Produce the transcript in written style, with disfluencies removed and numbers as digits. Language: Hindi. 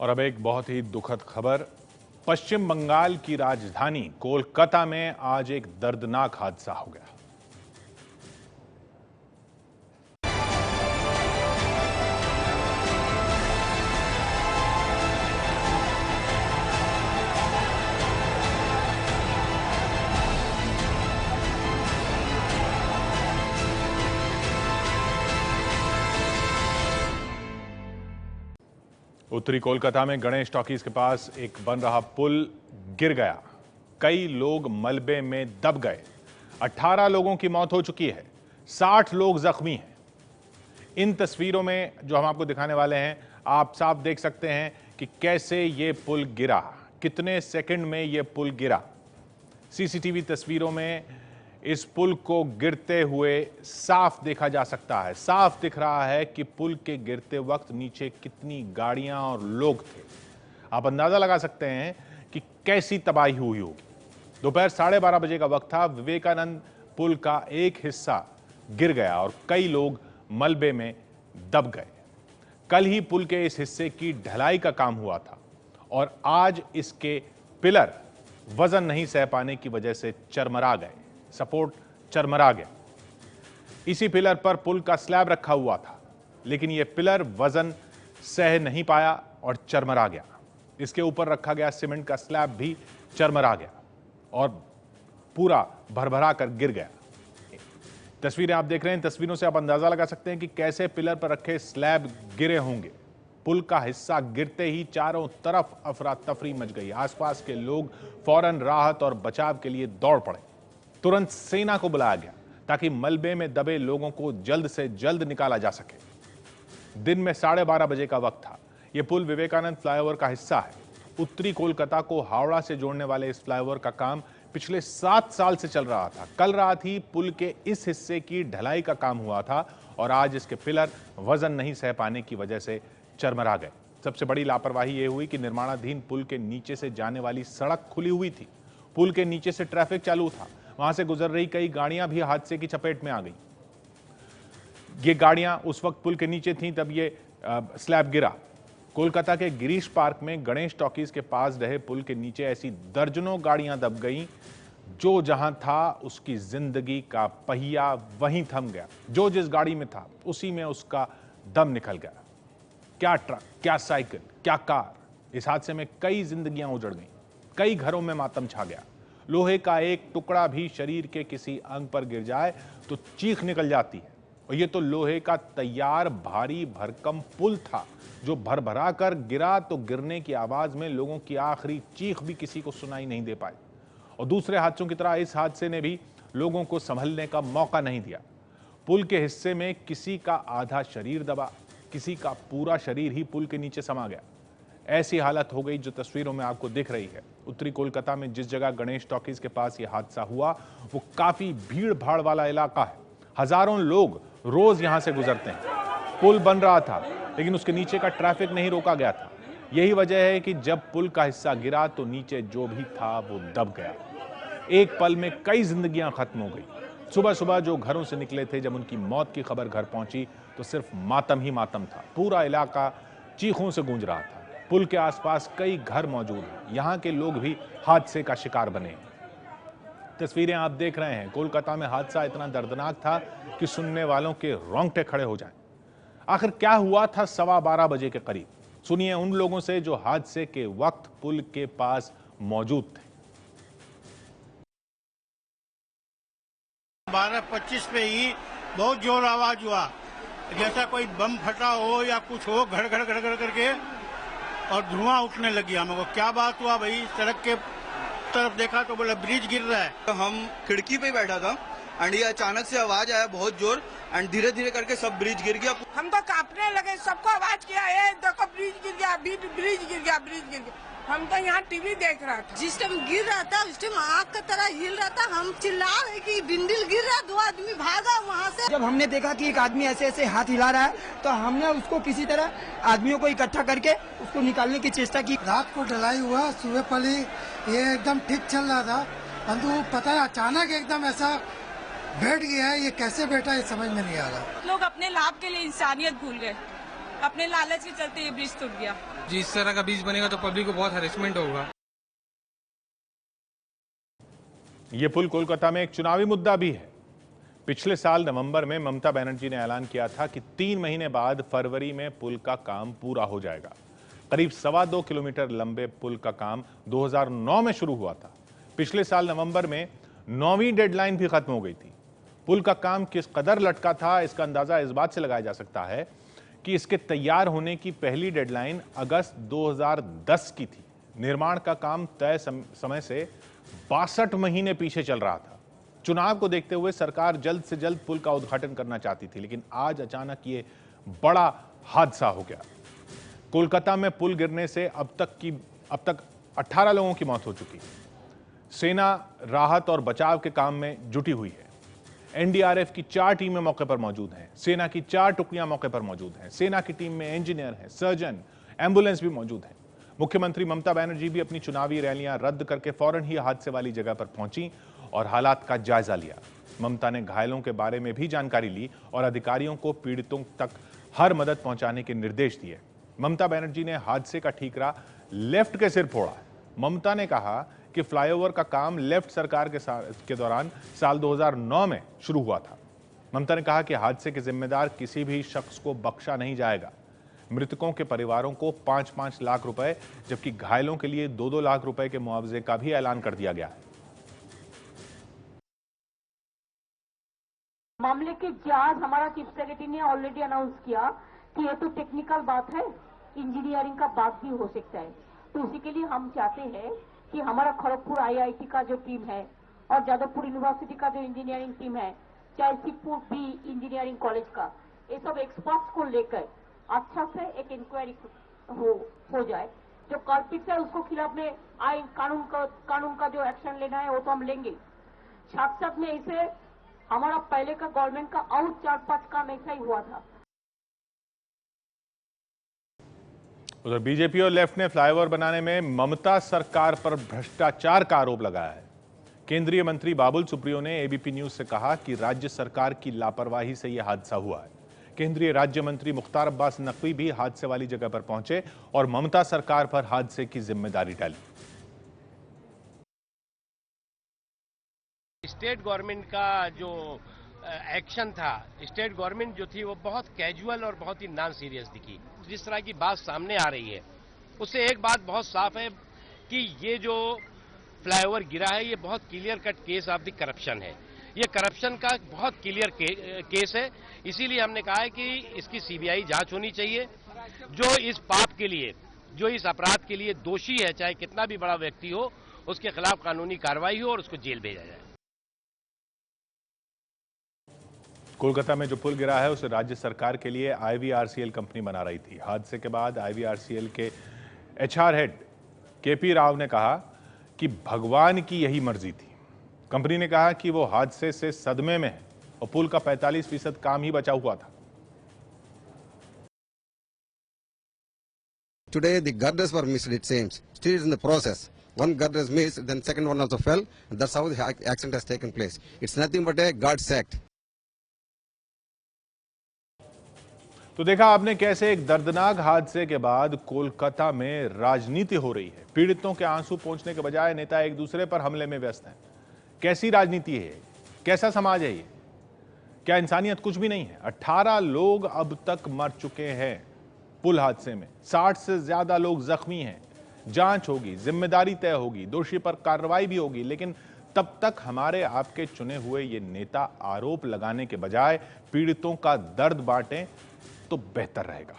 और अब एक बहुत ही दुखद खबर। पश्चिम बंगाल की राजधानी कोलकाता में आज एक दर्दनाक हादसा हो गया। उत्तरी कोलकाता में गणेश टॉकीज के पास एक बन रहा पुल गिर गया। कई लोग मलबे में दब गए। 18 लोगों की मौत हो चुकी है, 60 लोग जख्मी हैं। इन तस्वीरों में जो हम आपको दिखाने वाले हैं, आप साफ देख सकते हैं कि कैसे ये पुल गिरा, कितने सेकंड में ये पुल गिरा। सीसीटीवी तस्वीरों में इस पुल को गिरते हुए साफ देखा जा सकता है। साफ दिख रहा है कि पुल के गिरते वक्त नीचे कितनी गाड़ियां और लोग थे। आप अंदाजा लगा सकते हैं कि कैसी तबाही हुई होगी। दोपहर 12:30 बजे का वक्त था। विवेकानंद पुल का एक हिस्सा गिर गया और कई लोग मलबे में दब गए। कल ही पुल के इस हिस्से की ढलाई का काम हुआ था और आज इसके पिलर वजन नहीं सह पाने की वजह से चरमरा गए। सपोर्ट चरमरा गया। इसी पिलर पर पुल का स्लैब रखा हुआ था, लेकिन यह पिलर वजन सह नहीं पाया और चरमरा गया। इसके ऊपर रखा गया सीमेंट का स्लैब भी चरमरा गया और पूरा भरभरा कर गिर गया। तस्वीरें आप देख रहे हैं। तस्वीरों से आप अंदाजा लगा सकते हैं कि कैसे पिलर पर रखे स्लैब गिरे होंगे। पुल का हिस्सा गिरते ही चारों तरफ अफरा तफरी मच गई। आसपास के लोग फौरन राहत और बचाव के लिए दौड़ पड़े। तुरंत सेना को बुलाया गया ताकि मलबे में दबे लोगों को जल्द से जल्द निकाला जा सके। दिन में 12:30 बजे का वक्त था। यह पुल विवेकानंद फ्लाईओवर का हिस्सा है। उत्तरी कोलकाता को हावड़ा से जोड़ने वाले इस फ्लाईओवर का काम पिछले 7 साल से चल रहा था। कल रात ही पुल के इस हिस्से की ढलाई का काम हुआ था और आज इसके पिलर वजन नहीं सह पाने की वजह से चरमरा गए। सबसे बड़ी लापरवाही यह हुई कि निर्माणाधीन पुल के नीचे से जाने वाली सड़क खुली हुई थी। पुल के नीचे से ट्रैफिक चालू था। वहां से गुजर रही कई गाड़ियां भी हादसे की चपेट में आ गई। ये गाड़ियां उस वक्त पुल के नीचे थीं तब ये स्लैब गिरा। कोलकाता के गिरीश पार्क में गणेश टॉकीज के पास रहे पुल के नीचे ऐसी दर्जनों गाड़ियां दब गईं। जो जहां था उसकी जिंदगी का पहिया वहीं थम गया। जो जिस गाड़ी में था उसी में उसका दम निकल गया। क्या ट्रक, क्या साइकिल, क्या कार। इस हादसे में कई जिंदगियां उजड़ गईं, कई घरों में मातम छा गया। लोहे का एक टुकड़ा भी शरीर के किसी अंग पर गिर जाए तो चीख निकल जाती है। और ये तो लोहे का तैयार भारी भरकम पुल था जो भरभरा कर गिरा तो गिरने की आवाज में लोगों की आखिरी चीख भी किसी को सुनाई नहीं दे पाई। और दूसरे हादसों की तरह इस हादसे ने भी लोगों को संभलने का मौका नहीं दिया। पुल के हिस्से में किसी का आधा शरीर दबा, किसी का पूरा शरीर ही पुल के नीचे समा गया। ऐसी हालत हो गई जो तस्वीरों में आपको दिख रही है। उत्तरी कोलकाता में जिस जगह गणेश टॉकीज के पास यह हादसा हुआ वो काफी भीड़ भाड़ वाला इलाका है। हजारों लोग रोज यहां से गुजरते हैं। पुल बन रहा था लेकिन उसके नीचे का ट्रैफिक नहीं रोका गया था। यही वजह है कि जब पुल का हिस्सा गिरा तो नीचे जो भी था वो दब गया। एक पल में कई जिंदगियां खत्म हो गई। सुबह सुबह जो घरों से निकले थे, जब उनकी मौत की खबर घर पहुंची तो सिर्फ मातम ही मातम था। पूरा इलाका चीखों से गूंज रहा था। पुल के आसपास कई घर मौजूद हैं। यहां के लोग भी हादसे का शिकार बने। तस्वीरें आप देख रहे हैं। कोलकाता में हादसा इतना दर्दनाक था कि सुनने वालों के रोंगटे खड़े हो जाएं। आखिर क्या हुआ था 12:15 बजे के करीब? सुनिए उन लोगों से जो हादसे के वक्त पुल के पास मौजूद थे। 12:25 पे ही बहुत जोर आवाज हुआ, जैसा कोई बम फटा हो या कुछ हो, घड़ घड़ घड़ घड़ करके, और धुआं उठने लग गया। हमको क्या बात हुआ भाई? सड़क के तरफ देखा तो बोला ब्रिज गिर रहा है। तो हम खिड़की पे बैठा था एंड ये अचानक से आवाज आया बहुत जोर एंड धीरे धीरे करके सब ब्रिज गिर गया। हम तो कांपने लगे, सबको आवाज किया, ए देखो ब्रिज गिर गया, ब्रिज गिर गया, ब्रिज गिर गया। हम तो यहाँ टीवी देख रहा था। जिस टाइम गिर रहा था उस टाइम आग का तरह हिल रहा था। हम चिल्ला रहे कि बिंदिल गिर रहा। 2 आदमी भागा वहाँ से। जब हमने देखा कि एक आदमी ऐसे ऐसे हाथ हिला रहा है तो हमने उसको किसी तरह आदमियों को इकट्ठा करके उसको निकालने की चेष्टा की। रात को ढलाई हुआ, सुबह पली ये एकदम ठीक चल रहा था, परंतु पता है अचानक एकदम ऐसा बैठ गया है। ये कैसे बैठा ये समझ में नहीं आ रहा। लोग अपने लाभ के लिए इंसानियत भूल गए। अपने लालच के चलते ये ब्रिज टूट गया। जी, इस तरह का ब्रिज बनेगा तो पब्लिक को बहुत हैरेसमेंट होगा। ये पुल कोलकाता में एक चुनावी मुद्दा भी है। पिछले साल नवंबर में ममता बनर्जी ने ऐलान किया था कि 3 महीने बाद फरवरी में पुल का काम पूरा हो जाएगा। करीब 2.25 किलोमीटर लंबे पुल का काम 2009 में शुरू हुआ था। पिछले साल नवंबर में 9वीं डेडलाइन भी खत्म हो गई थी। पुल का काम किस कदर लटका था, इसका अंदाजा इस बात से लगाया जा सकता है कि इसके तैयार होने की पहली डेडलाइन अगस्त 2010 की थी। निर्माण का काम तय समय से 62 महीने पीछे चल रहा था। चुनाव को देखते हुए सरकार जल्द से जल्द पुल का उद्घाटन करना चाहती थी, लेकिन आज अचानक ये बड़ा हादसा हो गया। कोलकाता में पुल गिरने से अब तक 18 लोगों की मौत हो चुकी है। सेना राहत और बचाव के काम में जुटी हुई है। एनडीआरएफ की 4 टीमें मौके पर मौजूद हैं। सेना की 4 टुकड़ियां मौके पर मौजूद हैं। सेना की टीम में इंजीनियर हैं, सर्जन, एम्बुलेंस भी मौजूद है। मुख्यमंत्री ममता बनर्जी भी अपनी चुनावी रैलियां रद्द करके फौरन ही हादसे वाली जगह पर पहुंची और हालात का जायजा लिया। ममता ने घायलों के बारे में भी जानकारी ली और अधिकारियों को पीड़ितों तक हर मदद पहुंचाने के निर्देश दिए। ममता बनर्जी ने हादसे का ठीकरा लेफ्ट के सिर फोड़ा। ममता ने कहा कि फ्लाईओवर का काम लेफ्ट सरकार के दौरान साल 2009 में शुरू हुआ था। ममता ने कहा कि हादसे के जिम्मेदार किसी भी शख्स को बख्शा नहीं जाएगा। मृतकों के परिवारों को 5-5 लाख रुपए जबकि घायलों के लिए 2-2 लाख रुपए के मुआवजे का भी ऐलान कर दिया गया है। मामले की जांच हमारा चीफ सेक्रेटरी ने ऑलरेडी अनाउंस किया कि ये तो टेक्निकल बात है, इंजीनियरिंग का बात भी हो सकता है। तो उसी के लिए हम चाहते हैं कि हमारा खड़गपुर आईआईटी का जो टीम है और जादवपुर यूनिवर्सिटी का जो इंजीनियरिंग टीम है, चाहे सिद्धपुर भी इंजीनियरिंग कॉलेज का, ये सब एक्सपर्ट्स को लेकर अच्छा से एक इंक्वायरी हो जाए। जो कल्पित है उसको खिलाफ में आइन कानून का जो एक्शन लेना है वो तो हम लेंगे। साथ साथ में इसे हमारा पहले का गवर्नमेंट का और 4-5 काम ऐसा ही हुआ था। उधर बीजेपी और लेफ्ट ने फ्लाईओवर बनाने में ममता सरकार पर भ्रष्टाचार का आरोप लगाया है। केंद्रीय मंत्री बाबुल सुप्रियो ने एबीपी न्यूज से कहा कि राज्य सरकार की लापरवाही से यह हादसा हुआ है। केंद्रीय राज्य मंत्री मुख्तार अब्बास नकवी भी हादसे वाली जगह पर पहुंचे और ममता सरकार पर हादसे की जिम्मेदारी डाली। स्टेट गवर्नमेंट का जो एक्शन था, स्टेट गवर्नमेंट जो थी वो बहुत कैजुअल और बहुत ही नॉन सीरियस दिखी। जिस तरह की बात सामने आ रही है उससे एक बात बहुत साफ है कि ये जो फ्लाईओवर गिरा है ये बहुत clear cut case of the corruption है। ये करप्शन का बहुत क्लियर केस है। इसीलिए हमने कहा है कि इसकी सीबीआई जांच होनी चाहिए। जो इस पाप के लिए, जो इस अपराध के लिए दोषी है, चाहे कितना भी बड़ा व्यक्ति हो, उसके खिलाफ कानूनी कार्रवाई हो और उसको जेल भेजा जाए। कोलकाता में जो पुल गिरा है उसे राज्य सरकार के लिए आईवीआरसीएल कंपनी बना रही थी। हादसे के बाद आईवीआरसीएल के एचआर हेड केपी राव ने कहा कि भगवान की यही मर्जी थी। कंपनी ने कहा कि वो हादसे से सदमे में है और पुल का 45% काम ही बचा हुआ था। Today the girders were missed, it seems. Still is in the process. One girder is missed, then second one also fell. And that's how the accident has taken place. It's nothing but a God's act. तो देखा आपने कैसे एक दर्दनाक हादसे के बाद कोलकाता में राजनीति हो रही है। पीड़ितों के आंसू पोंछने के बजाय नेता एक दूसरे पर हमले में व्यस्त हैं। कैसी राजनीति है, कैसा समाज है ये? क्या इंसानियत कुछ भी नहीं है? 18 लोग अब तक मर चुके हैं पुल हादसे में। 60 से ज्यादा लोग जख्मी हैं। जांच होगी, जिम्मेदारी तय होगी, दोषी पर कार्रवाई भी होगी, लेकिन तब तक हमारे आपके चुने हुए ये नेता आरोप लगाने के बजाय पीड़ितों का दर्द बांटें तो बेहतर रहेगा।